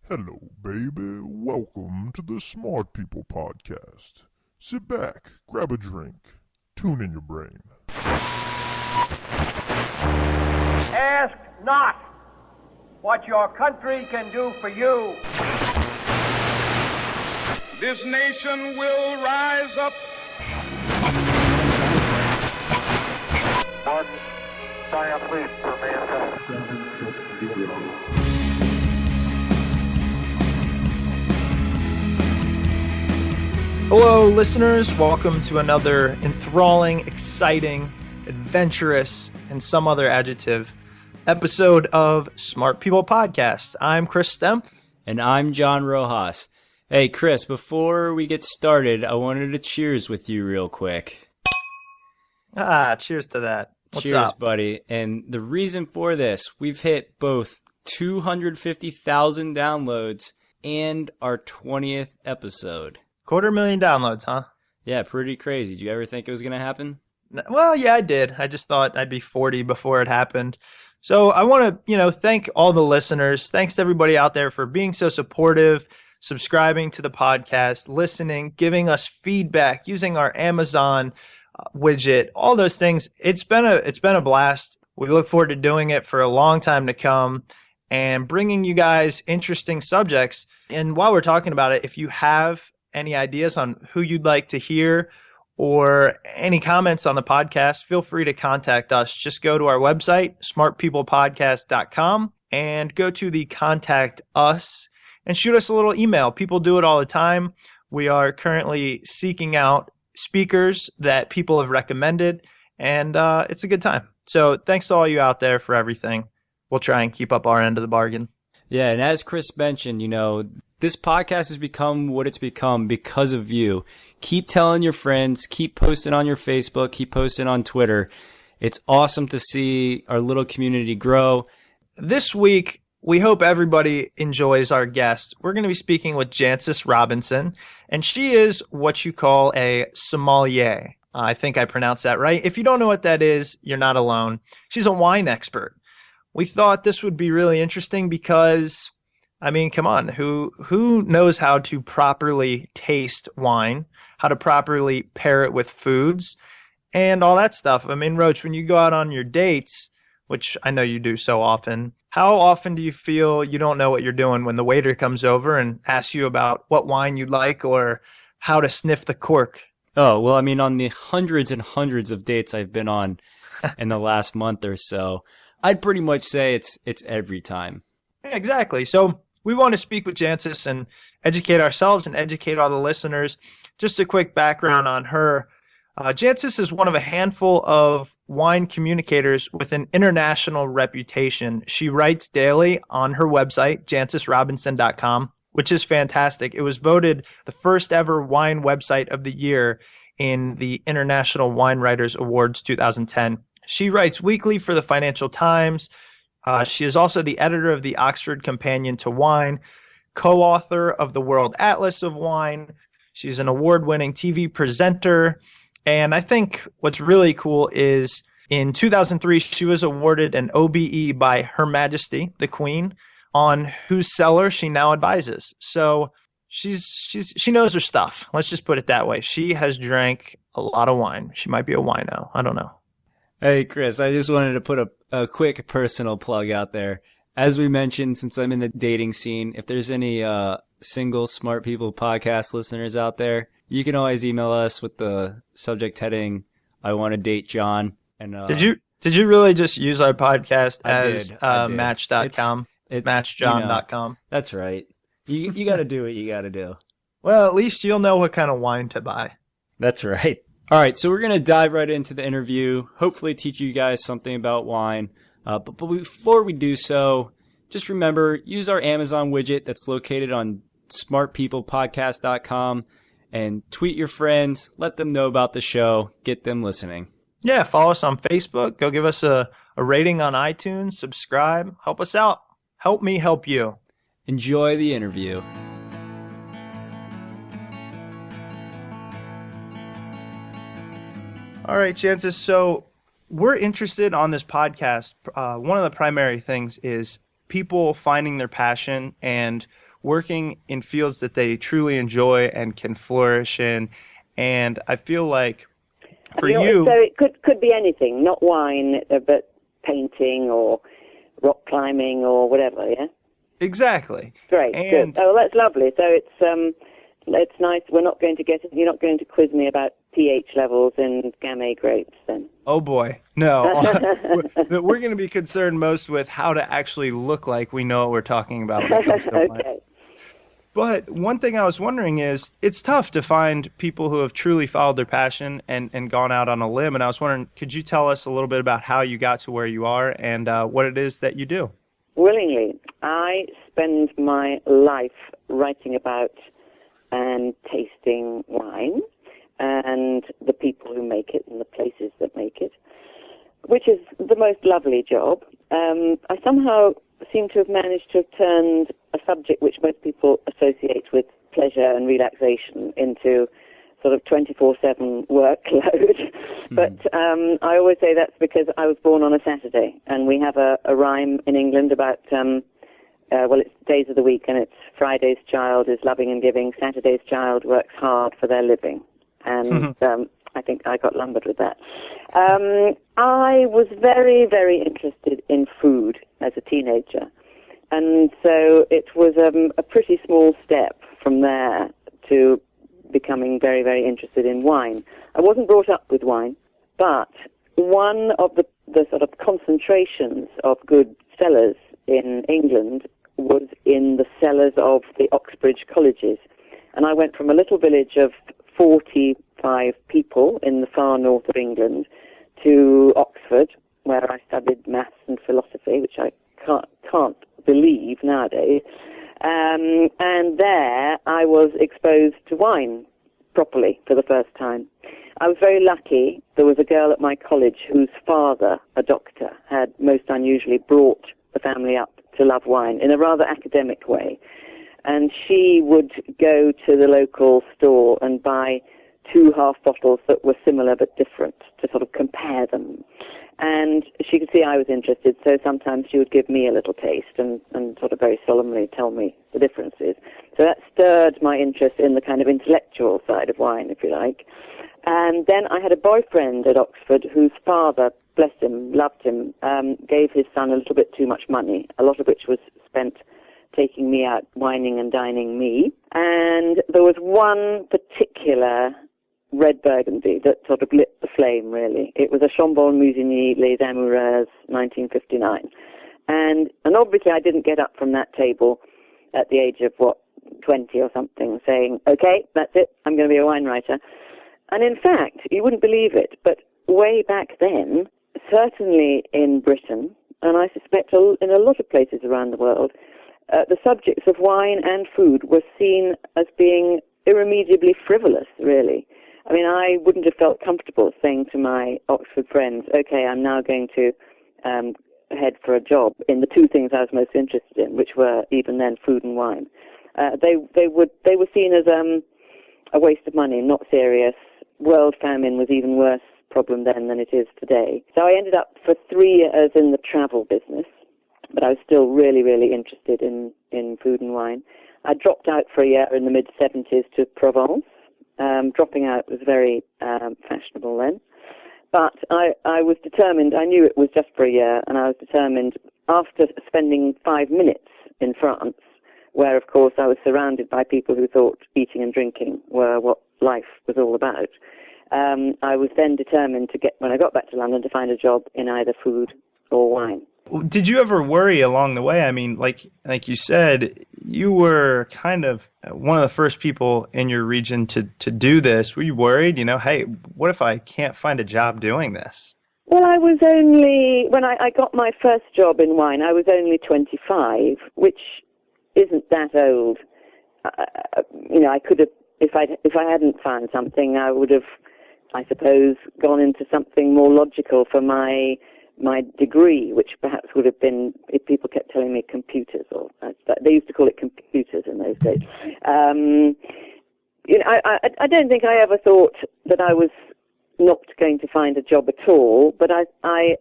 Hello, baby. Welcome to the Smart People Podcast. Sit back, grab a drink, tune in your brain. Ask not what your country can do for you. This nation will rise up. One giant leap for mankind. Hello, listeners. Welcome to another enthralling, exciting, adventurous, and some other adjective episode of Smart People Podcast. I'm Chris Stemp. And I'm John Rojas. Hey, Chris, before we get started, I wanted to cheers with you real quick. Cheers to that. What's cheers, up? buddy. And the reason for this, we've hit both 250,000 downloads and our 20th episode. 250,000 downloads, huh? Yeah, pretty crazy. Did you ever think it was going to happen? Well, yeah, I did. I just thought I'd be 40 before it happened. So I want to, thank all the listeners. Thanks to everybody out there for being so supportive, subscribing to the podcast, listening, giving us feedback, using our Amazon widget, all those things. It's been a blast. We look forward to doing it for a long time to come and bringing you guys interesting subjects. And while we're talking about it, if you have any ideas on who you'd like to hear or any comments on the podcast, feel free to contact us. Just go to our website, smartpeoplepodcast.com, and go to the Contact Us and shoot us a little email. People do it all the time. We are currently seeking out speakers that people have recommended, and it's a good time. So thanks to all you out there for everything. We'll try and keep up our end of the bargain. Yeah, and as Chris mentioned, this podcast has become what it's become because of you. Keep telling your friends, keep posting on your Facebook, keep posting on Twitter. It's awesome to see our little community grow. This week, we hope everybody enjoys our guest. We're going to be speaking with Jancis Robinson, and she is what you call a sommelier. I think I pronounced that right. If you don't know what that is, you're not alone. She's a wine expert. We thought this would be really interesting because, come on, who knows how to properly taste wine, how to properly pair it with foods, and all that stuff. Roach, when you go out on your dates, which I know you do so often, how often do you feel you don't know what you're doing when the waiter comes over and asks you about what wine you'd like or how to sniff the cork? Oh, well, on the hundreds and hundreds of dates I've been on in the last month or so, I'd pretty much say it's every time. Yeah, exactly. So we want to speak with Jancis and educate ourselves and educate all the listeners. Just a quick background on her. Jancis is one of a handful of wine communicators with an international reputation. She writes daily on her website, jancisrobinson.com, which is fantastic. It was voted the first ever wine website of the year in the International Wine Writers Awards 2010. She writes weekly for the Financial Times. She is also the editor of the Oxford Companion to Wine, co-author of the World Atlas of Wine. She's an award-winning TV presenter. And I think what's really cool is in 2003, she was awarded an OBE by Her Majesty, the Queen, on whose cellar she now advises. So she knows her stuff. Let's just put it that way. She has drank a lot of wine. She might be a wino. I don't know. Hey, Chris, I just wanted to put a quick personal plug out there. As we mentioned, since I'm in the dating scene, if there's any single Smart People podcast listeners out there, you can always email us with the subject heading, I want to date John. And Did you really just use our podcast as I did. Match.com? Matchjohn.com? That's right. You got to do what you got to do. Well, at least you'll know what kind of wine to buy. That's right. All right, so we're going to dive right into the interview, hopefully teach you guys something about wine. But before we do so, just remember, use our Amazon widget that's located on smartpeoplepodcast.com and tweet your friends, let them know about the show, get them listening. Yeah, follow us on Facebook. Go give us a rating on iTunes, subscribe, help us out. Help me help you. Enjoy the interview. All right, Jancis. So we're interested on this podcast. One of the primary things is people finding their passion, and working in fields that they truly enjoy and can flourish in. And I feel like for you... So it could be anything, not wine, but painting or rock climbing or whatever, yeah? Exactly. Great, and good. Oh, that's lovely. So it's nice. You're not going to quiz me about pH levels in Gamay grapes then. Oh boy, no. We're going to be concerned most with how to actually look like we know what we're talking about when it comes to wine. Okay. But one thing I was wondering is, it's tough to find people who have truly followed their passion and gone out on a limb. And I was wondering, could you tell us a little bit about how you got to where you are and what it is that you do? Willingly. I spend my life writing about and tasting wine and the people who make it and the places that make it, which is the most lovely job. I somehow seem to have managed to have turned a subject which most people associate with pleasure and relaxation into sort of 24/7 workload. But I always say that's because I was born on a Saturday, and we have a rhyme in England about, it's days of the week, and it's Friday's child is loving and giving, Saturday's child works hard for their living. And I think I got lumbered with that. I was very, very interested in food as a teenager. And so it was a pretty small step from there to becoming very, very interested in wine. I wasn't brought up with wine, but one of the sort of concentrations of good cellars in England was in the cellars of the Oxbridge colleges. And I went from a little village of 45 people in the far north of England to Oxford, where I studied maths and philosophy, which I can't believe nowadays. And there I was exposed to wine properly for the first time. I was very lucky. There was a girl at my college whose father, a doctor, had most unusually brought the family up to love wine in a rather academic way. And she would go to the local store and buy 2 half bottles that were similar but different to sort of compare them. And she could see I was interested, so sometimes she would give me a little taste and sort of very solemnly tell me the differences. So that stirred my interest in the kind of intellectual side of wine, if you like. And then I had a boyfriend at Oxford whose father, bless him, loved him, gave his son a little bit too much money, a lot of which was spent taking me out, wining and dining me. And there was one particular red Burgundy that sort of lit the flame, really. It was a Chambon Musigny Les Amoureuses 1959. And obviously I didn't get up from that table at the age of, 20 or something, saying, okay, that's it, I'm going to be a wine writer. And in fact, you wouldn't believe it, but way back then, certainly in Britain, and I suspect in a lot of places around the world, the subjects of wine and food were seen as being irremediably frivolous, really. I mean, I wouldn't have felt comfortable saying to my Oxford friends, okay, I'm now going to head for a job in the 2 things I was most interested in, which were even then food and wine. They were seen as a waste of money, not serious. World famine was even worse problem then than it is today. So I ended up for 3 years in the travel business, but I was still really, really interested in food and wine. I dropped out for a year in the mid-70s to Provence. Dropping out was very fashionable then. But I was determined, I knew it was just for a year, and I was determined, after spending 5 minutes in France, where, of course, I was surrounded by people who thought eating and drinking were what life was all about, I was then determined to when I got back to London, to find a job in either food or wine. Did you ever worry along the way? I mean, like you said, you were kind of one of the first people in your region to do this. Were you worried, hey, what if I can't find a job doing this? Well, I was when I got my first job in wine, I was only 25, which isn't that old. I could have, if I hadn't found something, I would have, I suppose, gone into something more logical for my degree, which perhaps would have been, if people kept telling me computers, or they used to call it computers in those days. I don't think I ever thought that I was not going to find a job at all, but I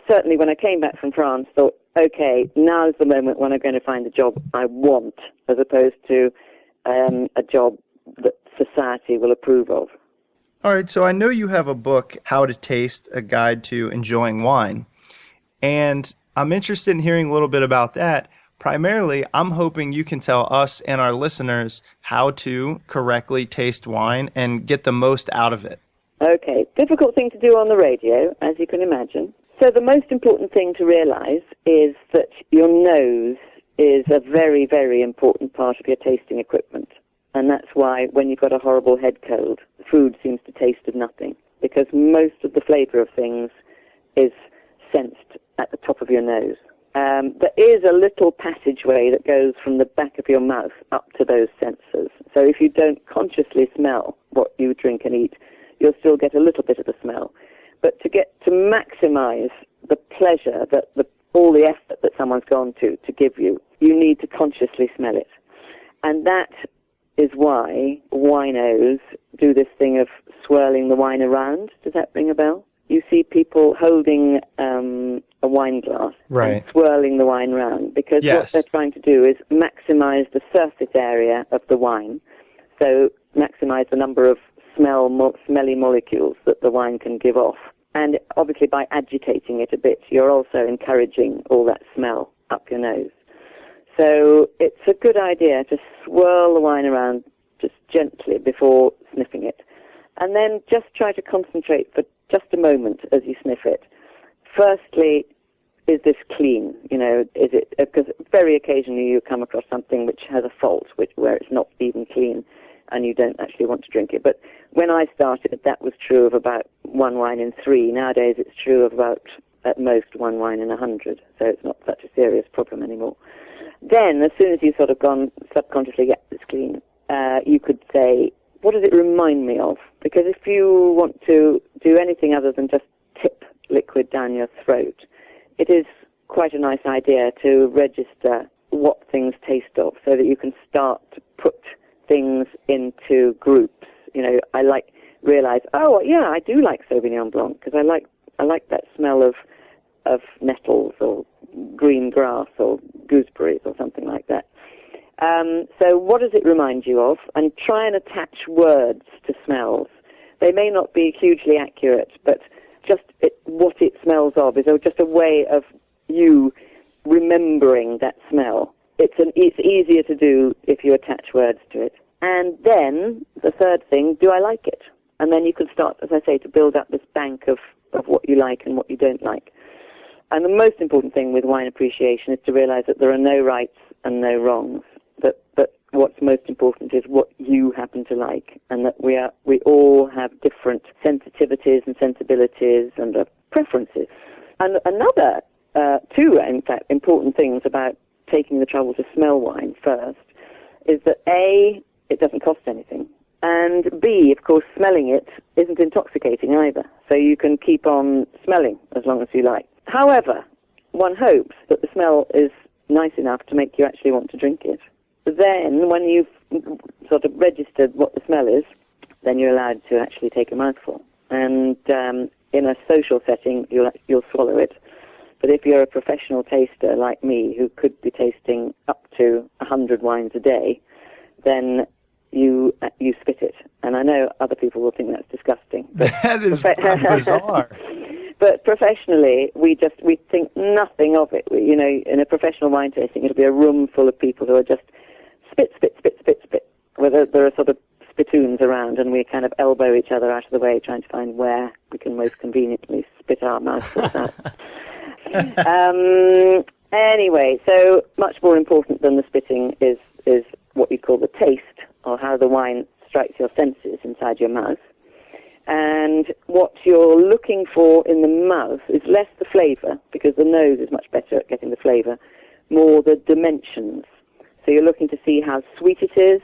certainly, when I came back from France, thought okay, now's the moment when I'm going to find the job I want, as opposed to a job that society will approve of. All right, so I know you have a book, How to Taste, a Guide to Enjoying Wine. And I'm interested in hearing a little bit about that. Primarily, I'm hoping you can tell us and our listeners how to correctly taste wine and get the most out of it. Okay, difficult thing to do on the radio, as you can imagine. So the most important thing to realize is that your nose is a very, very important part of your tasting equipment. And that's why when you've got a horrible head cold, food seems to taste of nothing, because most of the flavor of things is sensed at the top of your nose. There is a little passageway that goes from the back of your mouth up to those sensors. So if you don't consciously smell what you drink and eat, you'll still get a little bit of the smell. But to maximize the pleasure that all the effort that someone's gone to give you, you need to consciously smell it. And that is why winos do this thing of swirling the wine around. Does that ring a bell? You see people holding a wine glass and swirling the wine around, because what they're trying to do is maximize the surface area of the wine, so maximize the number of smelly molecules that the wine can give off. And obviously by agitating it a bit, you're also encouraging all that smell up your nose. So it's a good idea to swirl the wine around just gently before sniffing it. And then just try to concentrate for just a moment as you sniff it. Firstly, is this clean? You know, is it, because very occasionally you come across something which has a fault, where it's not even clean and you don't actually want to drink it. But when I started, that was true of about 1 wine in 3. Nowadays it's true of about, at most, 1 wine in 100. So it's not such a serious problem anymore. Then, as soon as you've sort of gone subconsciously, yeah, it's clean, you could say, what does it remind me of? Because if you want to do anything other than just tip liquid down your throat, it is quite a nice idea to register what things taste of, so that you can start to put things into groups. You know, realize, oh yeah, I do like Sauvignon Blanc, because I like that smell of nettles or green grass or gooseberries or something like that. So what does it remind you of? And try and attach words to smells. They may not be hugely accurate, but just what it smells of is just a way of you remembering that smell. It's easier to do if you attach words to it. And then the third thing, do I like it? And then you can start, as I say, to build up this bank of what you like and what you don't like. And the most important thing with wine appreciation is to realize that there are no rights and no wrongs. But what's most important is what you happen to like, and that we all have different sensitivities and sensibilities and preferences. And another two, in fact, important things about taking the trouble to smell wine first is that A, it doesn't cost anything, and B, of course, smelling it isn't intoxicating either. So you can keep on smelling as long as you like. However, one hopes that the smell is nice enough to make you actually want to drink it. Then, when you've sort of registered what the smell is, then you're allowed to actually take a mouthful. And in a social setting, you'll swallow it. But if you're a professional taster like me, who could be tasting up to 100 wines a day, then you spit it. And I know other people will think that's disgusting. That is bizarre. But professionally, we think nothing of it. In a professional wine tasting, it'll be a room full of people who are just spit, spit, spit, spit, spit. Where there are sort of spittoons around, and we kind of elbow each other out of the way, trying to find where we can most conveniently spit our mouthfuls out. Anyway, so much more important than the spitting is what we call the taste, or how the wine strikes your senses inside your mouth. And what you're looking for in the mouth is less the flavor, because the nose is much better at getting the flavor, more the dimensions. So you're looking to see how sweet it is,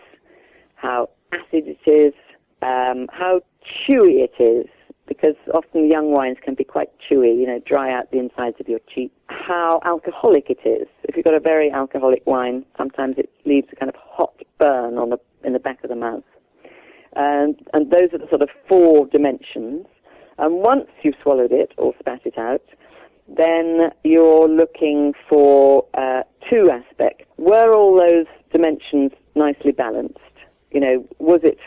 how acid it is, how chewy it is, because often young wines can be quite chewy, dry out the insides of your cheek. How alcoholic it is. If you've got a very alcoholic wine, sometimes it leaves a kind of hot burn in the back of the mouth. And those are the sort of 4 dimensions. And once you've swallowed it or spat it out, then you're looking for two aspects. Were all those dimensions nicely balanced? You know, was it,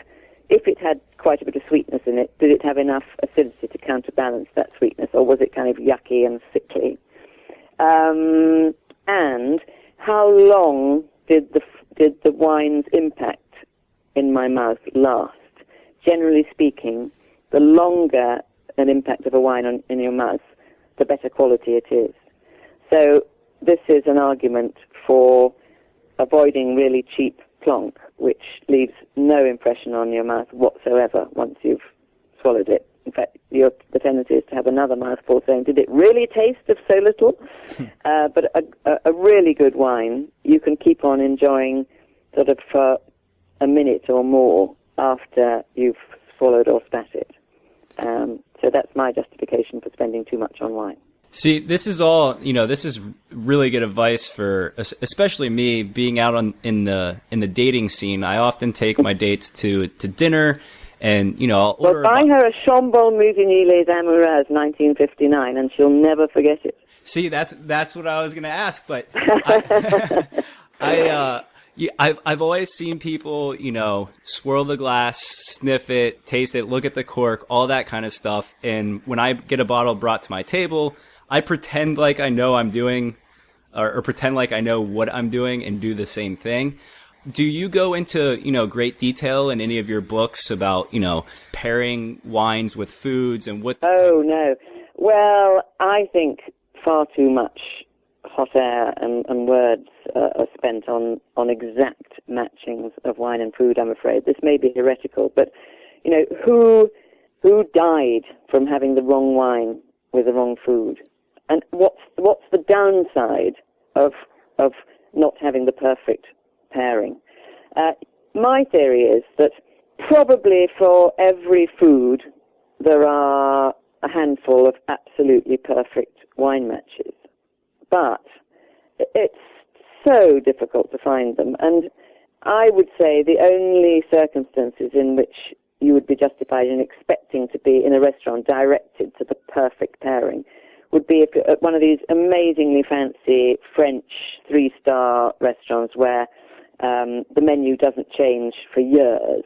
if it had quite a bit of sweetness in it, did it have enough acidity to counterbalance that sweetness, or was it kind of yucky and sickly? And how long did the wine's impact in my mouth last? Generally speaking, the longer an impact of a wine in your mouth, the better quality it is. So this is an argument for avoiding really cheap plonk, which leaves no impression on your mouth whatsoever once you've swallowed it. In fact, the tendency is to have another mouthful saying, did it really taste of so little? But a really good wine, you can keep on enjoying sort of for a minute or more after you've swallowed or spat it. So that's my justification for spending too much on wine. See, this is all, this is really good advice for, especially me being out in the dating scene. I often take my dates to dinner, and, I'll order. Well, buy her a Chambon Musigny Les Amoureuses 1959, and she'll never forget it. See, that's what I was going to ask, but I've always seen people, swirl the glass, sniff it, taste it, look at the cork, all that kind of stuff. And when I get a bottle brought to my table, I pretend like I know I'm doing, or pretend like I know what I'm doing and do the same thing. Do you go into, great detail in any of your books about, pairing wines with foods and what? Oh, no. Well, I think far too much hot air and words are spent on exact matchings of wine and food, I'm afraid. This may be heretical, but, who died from having the wrong wine with the wrong food? And what's the downside of not having the perfect pairing? My theory is that probably for every food there are a handful of absolutely perfect wine matches. But it's so difficult to find them. And I would say the only circumstances in which you would be justified in expecting to be in a restaurant directed to the perfect pairing would be if you're at one of these amazingly fancy French 3-star restaurants where the menu doesn't change for years,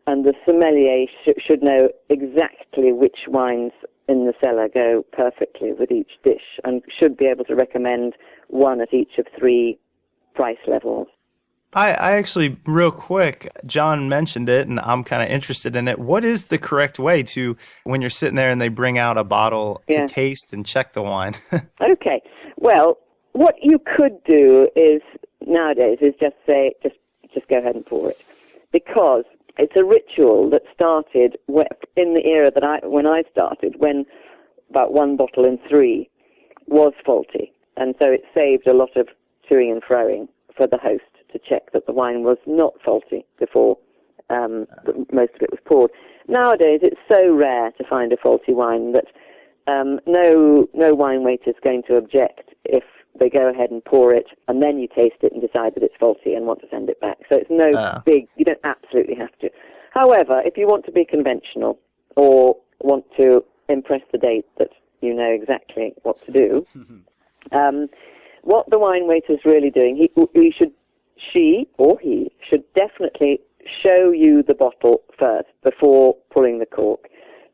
and the sommelier should know exactly which wines in the cellar go perfectly with each dish, and should be able to recommend one at each of 3 price levels. I actually, real quick, John mentioned it, and I'm kind of interested in it. What is the correct way to, when you're sitting there and they bring out a bottle to taste and check the wine? Okay. Well, what you could do is, nowadays, is just say, just go ahead and pour it. Because it's a ritual that started in the era when I started, when about 1 bottle in 3 was faulty. And so it saved a lot of toing and froing for the host to check that the wine was not faulty before most of it was poured. Nowadays, it's so rare to find a faulty wine that no wine waiter is going to object if they go ahead and pour it, and then you taste it and decide that it's faulty and want to send it back. So it's you don't absolutely have to. However, if you want to be conventional or want to impress the date that you know exactly what to do, what the wine waiter is really doing, she or he should definitely show you the bottle first before pulling the cork,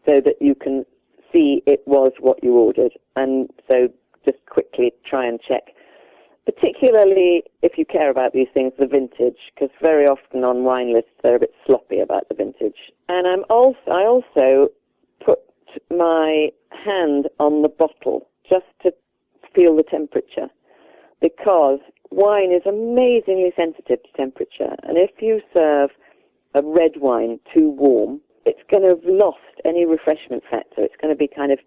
so that you can see it was what you ordered. And so just quickly try and check, particularly if you care about these things, the vintage, because very often on wine lists they're a bit sloppy about the vintage. And I also put my hand on the bottle just to feel the temperature, because wine is amazingly sensitive to temperature, and if you serve a red wine too warm, it's going to have lost any refreshment factor. It's going to be kind of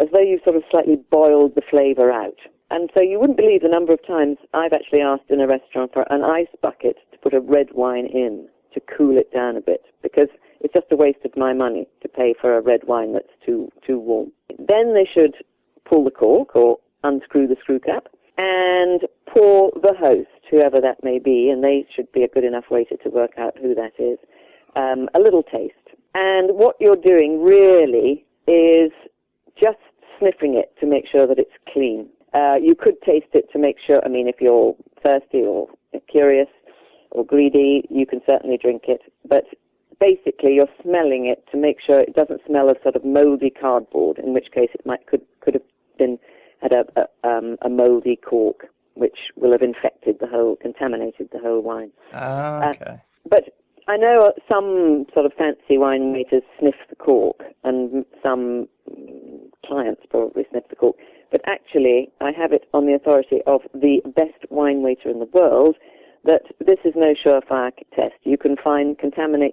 as though you sort of slightly boiled the flavour out. And so you wouldn't believe the number of times I've actually asked in a restaurant for an ice bucket to put a red wine in to cool it down a bit, because it's just a waste of my money to pay for a red wine that's too warm. Then they should pull the cork or unscrew the screw cap and pour the host, whoever that may be, and they should be a good enough waiter to work out who that is, a little taste. And what you're doing really is just sniffing it to make sure that it's clean. You could taste it to make sure, I mean, if you're thirsty or curious or greedy, you can certainly drink it. But basically, you're smelling it to make sure it doesn't smell of sort of moldy cardboard, in which case it could have had a moldy cork, which will have contaminated the whole wine. Okay. But I know some sort of fancy wine waiters sniff the cork, and some clients probably sniff the cork. But actually, I have it on the authority of the best wine waiter in the world that this is no surefire test. You can find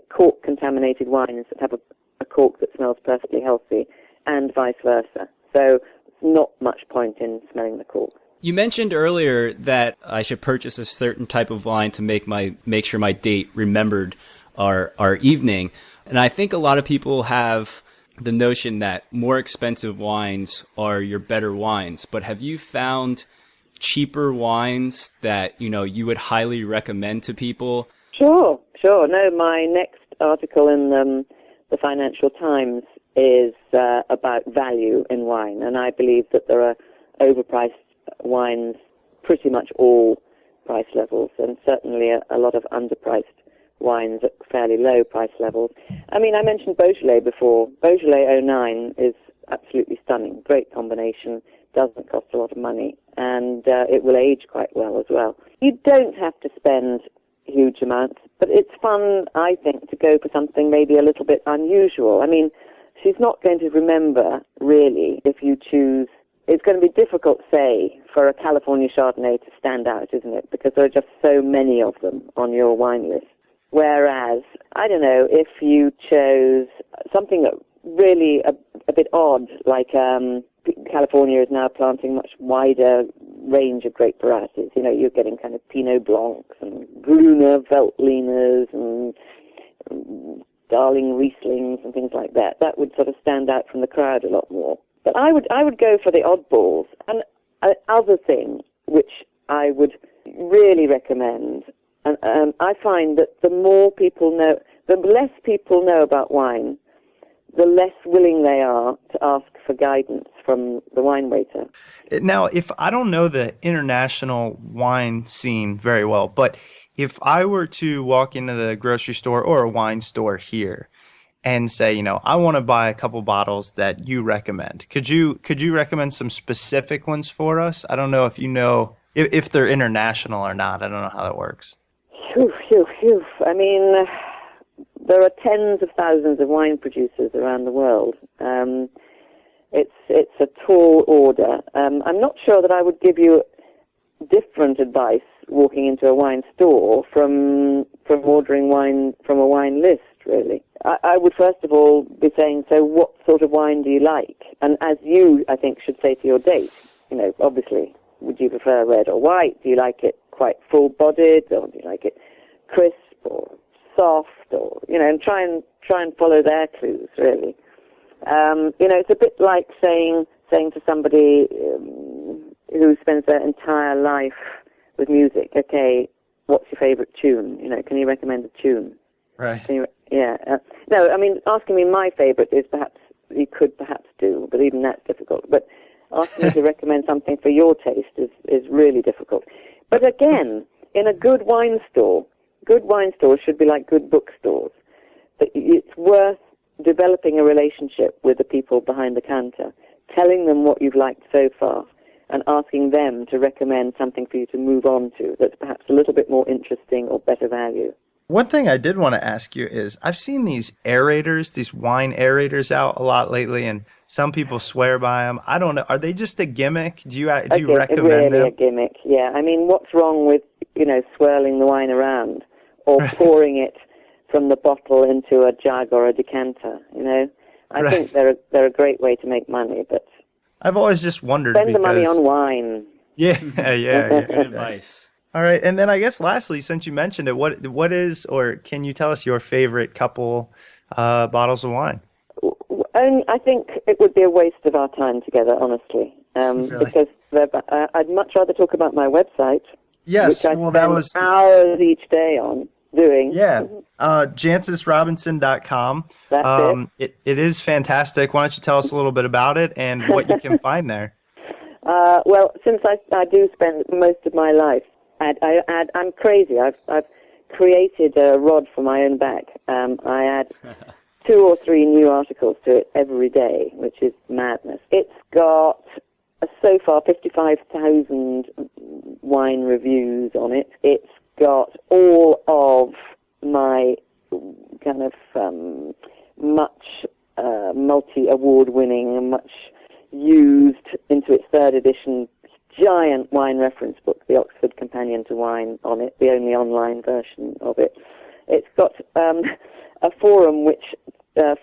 cork-contaminated wines that have a cork that smells perfectly healthy, and vice versa. So not much point in smelling the cork. You mentioned earlier that I should purchase a certain type of wine to make sure my date remembered our evening. And I think a lot of people have the notion that more expensive wines are your better wines. But have you found cheaper wines that, you would highly recommend to people? Sure. No, my next article in the Financial Times is about value in wine. And I believe that there are overpriced wines, pretty much all price levels, and certainly a lot of underpriced wines at fairly low price levels. I mean, I mentioned Beaujolais before. Beaujolais 09 is absolutely stunning. Great combination, doesn't cost a lot of money, and it will age quite well as well. You don't have to spend huge amounts, but it's fun, I think, to go for something maybe a little bit unusual. I mean, she's not going to remember, really, if you choose. It's going to be difficult, say, for a California Chardonnay to stand out, isn't it? Because there are just so many of them on your wine list. Whereas, I don't know, if you chose something that really a bit odd, like California is now planting much wider range of grape varieties. You're getting kind of Pinot Blancs and Gruner Veltliners and Darling Rieslings and things like that. That would sort of stand out from the crowd a lot more. But I would go for the oddballs. And other thing which I would really recommend, and I find that the more people know, the less people know about wine, the less willing they are to ask for guidance from the wine waiter. Now, if I don't know the international wine scene very well, but if I were to walk into the grocery store or a wine store here and say, I want to buy a couple bottles that you recommend, could you recommend some specific ones for us? I don't know if if they're international or not. I don't know how that works. Phew. I mean, there are tens of thousands of wine producers around the world. It's a tall order. I'm not sure that I would give you different advice walking into a wine store from ordering wine from a wine list, really. I would first of all be saying, so what sort of wine do you like? And as you, I think, should say to your date, obviously, would you prefer red or white? Do you like it quite full-bodied, or do you like it crisp or soft, or and try and follow their clues, really. It's a bit like saying to somebody who spends their entire life with music, okay, what's your favorite tune? Can you recommend a tune? Right. No, I mean, asking me my favorite is perhaps, you could perhaps do, but even that's difficult. But asking me to recommend something for your taste is really difficult. But again, in a good wine store should be like good bookstores. It's worth developing a relationship with the people behind the counter, telling them what you've liked so far, and asking them to recommend something for you to move on to that's perhaps a little bit more interesting or better value. One thing I did want to ask you is, I've seen these aerators, these wine aerators out a lot lately, and some people swear by them. I don't know. Are they just a gimmick? Do you recommend really them? A gimmick, yeah. I mean, what's wrong with, swirling the wine around or pouring it from the bottle into a jug or a decanter, I think they're a great way to make money, but I've always just wondered. Spend the money on wine. Yeah. Good advice. All right, and then I guess lastly, since you mentioned it, what is, or can you tell us your favorite couple bottles of wine? I think it would be a waste of our time together, honestly, Really? because I'd much rather talk about my website. Yes, which I spend hours each day on, doing. Yeah, jancisrobinson.com. That's it is fantastic. Why don't you tell us a little bit about it and what you can find there? Well, since I do spend most of my life, I'm crazy. I've created a rod for my own back. I add 2 or 3 new articles to it every day, which is madness. It's got so far 55,000 wine reviews on it. It's got all of my kind of much multi-award-winning and much used into its 3rd edition giant wine reference book, the Oxford Companion to Wine, on it, the only online version of it. It's got a forum which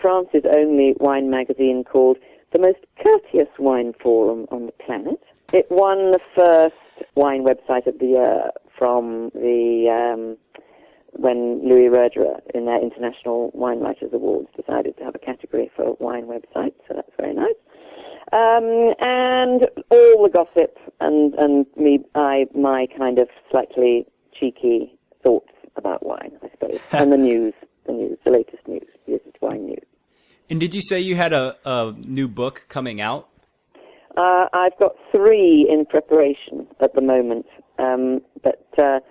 France's only wine magazine called the most courteous wine forum on the planet. It won the first wine website of the year from the when Louis Roederer in their International Wine Writers Awards decided to have a category for wine websites, so that's very nice. And all the gossip and my kind of slightly cheeky thoughts about wine, I suppose, and the latest news, the wine news. And did you say you had a new book coming out? I've got 3 in preparation at the moment, but the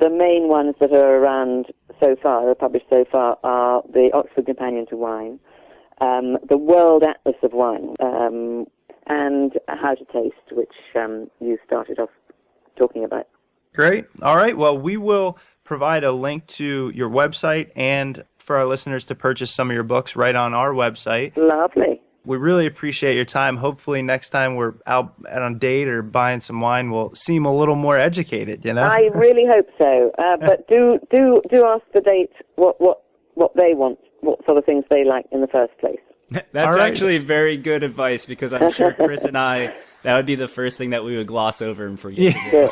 main ones that are around so far, are published so far, are the Oxford Companion to Wine, the World Atlas of Wine, and How to Taste, which you started off talking about. Great. All right. Well, we will provide a link to your website and for our listeners to purchase some of your books right on our website. Lovely. We really appreciate your time. Hopefully next time we're out on a date or buying some wine, we'll seem a little more educated, you know? I really hope so. But do ask the date what they want, what sort of things they like in the first place. That's actually very good advice, because I'm sure Chris and I, that would be the first thing that we would gloss over and forget. Yeah.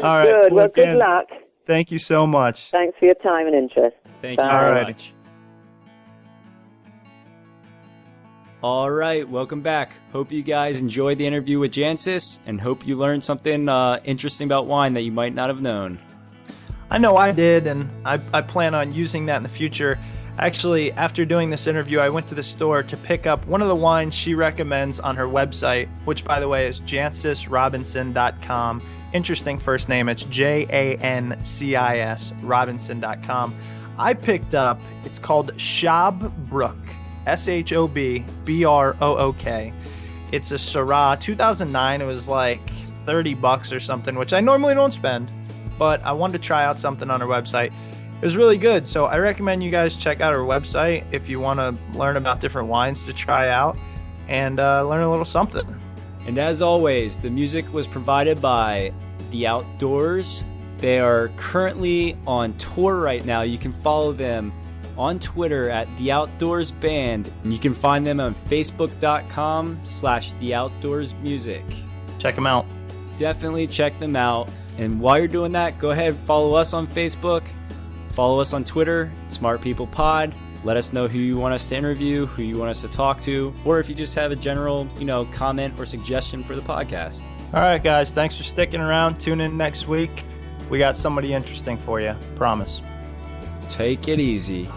All right. Good. Well, good luck. Thank you so much. Thanks for your time and interest. Thank you Bye. very much. All right, welcome back. Hope you guys enjoyed the interview with Jancis, and hope you learned something interesting about wine that you might not have known. I know I did, and I plan on using that in the future. Actually, after doing this interview, I went to the store to pick up one of the wines she recommends on her website, which, by the way, is jancisrobinson.com. Interesting first name. It's Jancis, Robinson.com. I picked up, it's called Shobrook. Shobrook. It's a Syrah, 2009. It was like $30 or something, which I normally don't spend, but I wanted to try out something on her website. It was really good, so I recommend you guys check out her website if you want to learn about different wines to try out and learn a little something. And as always, the music was provided by The Outdoors. They are currently on tour right now. You can follow them on Twitter at The Outdoors Band, and you can find them on facebook.com/TheOutdoorsMusic. Check them out. Definitely check them out. And while you're doing that, go ahead and follow us on Facebook. Follow us on Twitter, Smart People Pod. Let us know who you want us to interview, who you want us to talk to, or if you just have a general, comment or suggestion for the podcast. All right, guys. Thanks for sticking around. Tune in next week. We got somebody interesting for you. Promise. Take it easy.